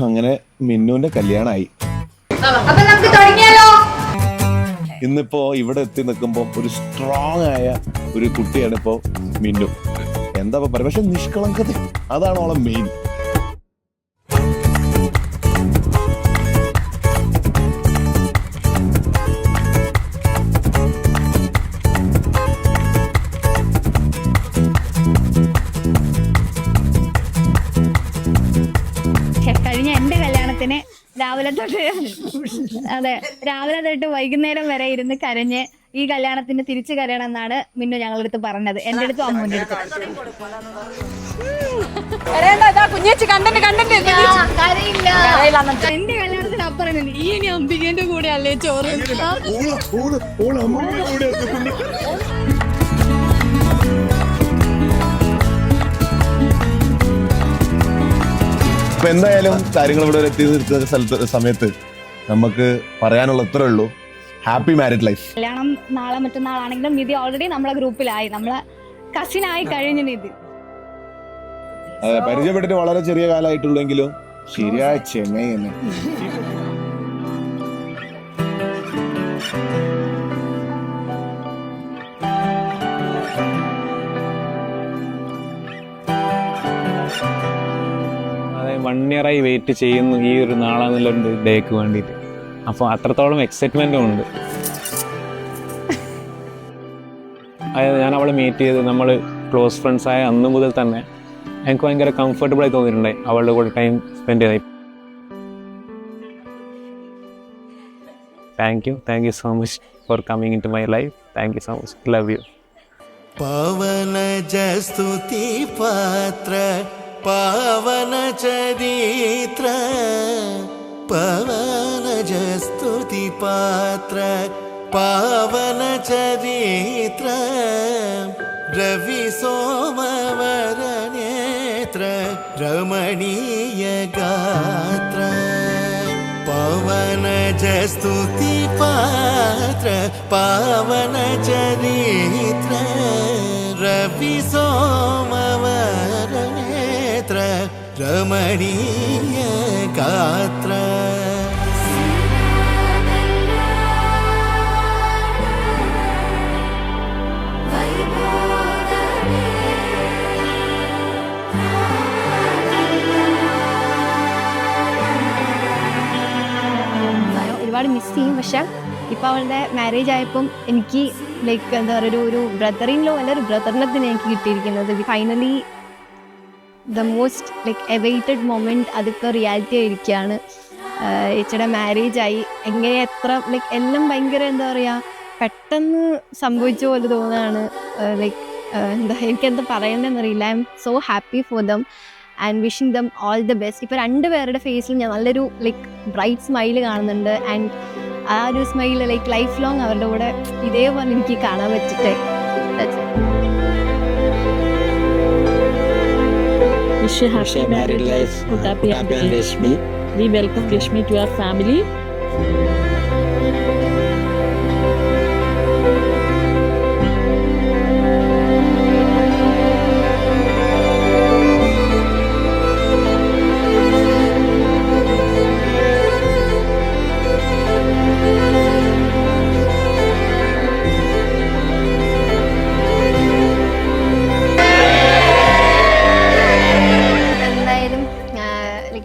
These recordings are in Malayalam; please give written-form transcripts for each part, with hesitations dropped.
അങ്ങനെ മിന്നുവിന്റെ കല്യാണമായി. ഇന്നിപ്പോ ഇവിടെ എത്തി നിൽക്കുമ്പോ ഒരു സ്ട്രോങ് ആയ ഒരു കുട്ടിയാണ് ഇപ്പോ മിന്നു. എന്താ പറയുക, പക്ഷെ നിഷ്കളങ്കത അതാണ് അവളെ മെയിൻ. കഴിഞ്ഞ എൻ്റെ കല്യാണത്തിന് രാവിലെ തൊട്ട് വൈകുന്നേരം വരെ ഇരുന്ന് കരഞ്ഞ് ഈ കല്യാണത്തിന് തിരിച്ചു കരയണം എന്നാണ് മിന്നു ഞങ്ങളുടെ അടുത്ത് പറഞ്ഞത്. എൻ്റെ അടുത്തും അമ്മൂൻ്റെ അടുത്ത്. എന്റെ കല്യാണത്തിന് അപ്പുറം ഈ ഇനി അംബികേന്റെ കൂടെ അല്ലേ ചോറ്. അപ്പൊ എന്തായാലും കാര്യങ്ങൾ ഇവിടെ എത്തി നിർത്തുന്ന സമയത്ത് നമുക്ക് പറയാനുള്ള ഇത്രേ ഉള്ളൂ. Happy married life. കല്യാണം നാളെ മറ്റന്നാളാണെങ്കിലും നിധി ഓൾറെഡി നമ്മളെ ഗ്രൂപ്പിലായി, നമ്മളെ കസിനായി കഴിഞ്ഞ നിധി. അതെ, പരിചയപ്പെട്ടിട്ട് വളരെ ചെറിയ കാലമായിട്ടുള്ളെങ്കിലും ശരിയായ ചെന്നൈ തന്നെ. അതെ, 1 ഇയറായി വെയിറ്റ് ചെയ്യുന്നു ഈ ഒരു നാളെന്നുള്ളൊരു ഡേക്ക് വേണ്ടിയിട്ട്. അപ്പോൾ അത്രത്തോളം എക്സൈറ്റ്മെൻറ്റും ഉണ്ട്. അതായത് ഞാൻ അവളെ മീറ്റ് ചെയ്ത് നമ്മൾ ക്ലോസ് ഫ്രണ്ട്സായ അന്ന് മുതൽ തന്നെ എനിക്ക് ഭയങ്കര കംഫർട്ടബിളായി തോന്നിയിട്ടുണ്ടായി അവളുടെ കൂടെ ടൈം സ്പെൻഡ് ചെയ്തായി. Thank you so much for coming into my life. Thank you so much. Love you. പവനജ സ്തുതി പാത്ര പാവന ചരിത്ര പവനജ സ്തുതി പാത്ര പാവന ചരിത്ര രവി സോമവര നേത്ര രമണീയ ഗാത്ര പവനജ സ്തുതി പാത്ര പാവന ചരിത്ര രവി സോമവര നേത്ര രമണീയ ഗാത്ര. ഒരുപാട് മിസ് ചെയ്യും. പക്ഷെ ഇപ്പം അവളുടെ മാരേജ് ആയപ്പം എനിക്ക് ലൈക്ക് എന്താ പറയുക, ഒരു ബ്രദറിൻലോ അല്ല ഒരു ബ്രദറിനത്തിന് എനിക്ക് കിട്ടിയിരിക്കുന്നത്. Finally the most like awaited moment അതിപ്പോൾ റിയാലിറ്റി ആയിരിക്കുകയാണ്. ചേച്ചിയുടെ മാരേജായി. എങ്ങനെ എത്ര ലൈക്ക് എല്ലാം ഭയങ്കര എന്താ പറയുക, പെട്ടെന്ന് സംഭവിച്ച പോലെ തോന്നുകയാണ്. ലൈക്ക് എനിക്കെന്താ പറയേണ്ടതെന്നറിയില്ല. I'm so happy for them and wishing them all the best. ഇപ്പോൾ 2 പേരുടെ ഫേസിൽ ഞാൻ നല്ലൊരു ലൈക്ക് ബ്രൈറ്റ് സ്മൈൽ കാണുന്നുണ്ട്. ആൻഡ് ആ ഒരു സ്മൈൽ ലൈക്ക് ലൈഫ് ലോങ് അവരുടെ കൂടെ ഇതേപോലെ എനിക്ക് കാണാൻ പറ്റട്ടെ. Wish you happy married life. Happy and Rashmi. We welcome Rashmi to our family.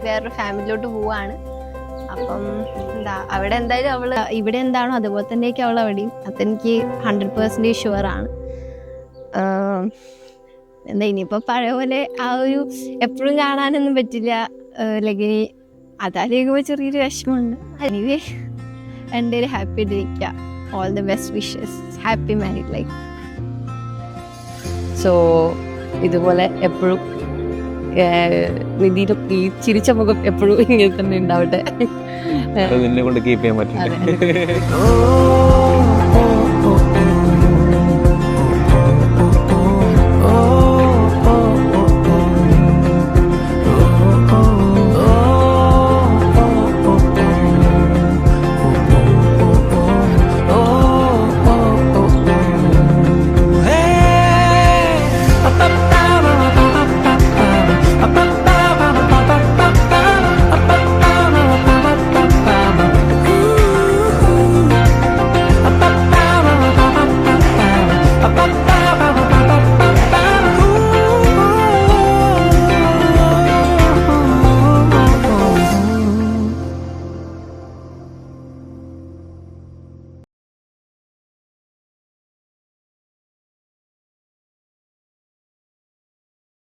വേറൊരു ഫാമിലിയിലോട്ട് പോവാണ്. അപ്പം എന്താ അവിടെ എന്തായാലും അവൾ ഇവിടെ എന്താണോ അതുപോലെ തന്നെയൊക്കെ അവൾ അവിടെയും. അതെനിക്ക് 100% ഷുവറാണ്. എന്താ ഇനിയിപ്പോൾ പഴയ പോലെ ആ ഒരു എപ്പോഴും കാണാനൊന്നും പറ്റില്ല. ലൈക്ക് ഇനി അതാലോചിക്കുമ്പോൾ ചെറിയൊരു വിഷമമുണ്ട്. എനിവേ എൻ്റെ ഒരു ഹാപ്പി ആയിട്ടിരിക്കുക. All the best wishes. Happy married life. So ഇതുപോലെ എപ്പോഴും നിധിയുടെ ഈ ചിരിച്ച മുഖം എപ്പോഴും ഇങ്ങനെ തന്നെ ഉണ്ടാവട്ടെ. നിന്നെ കൊണ്ട് കീപ്പ് ചെയ്യാൻ പറ്റില്ല.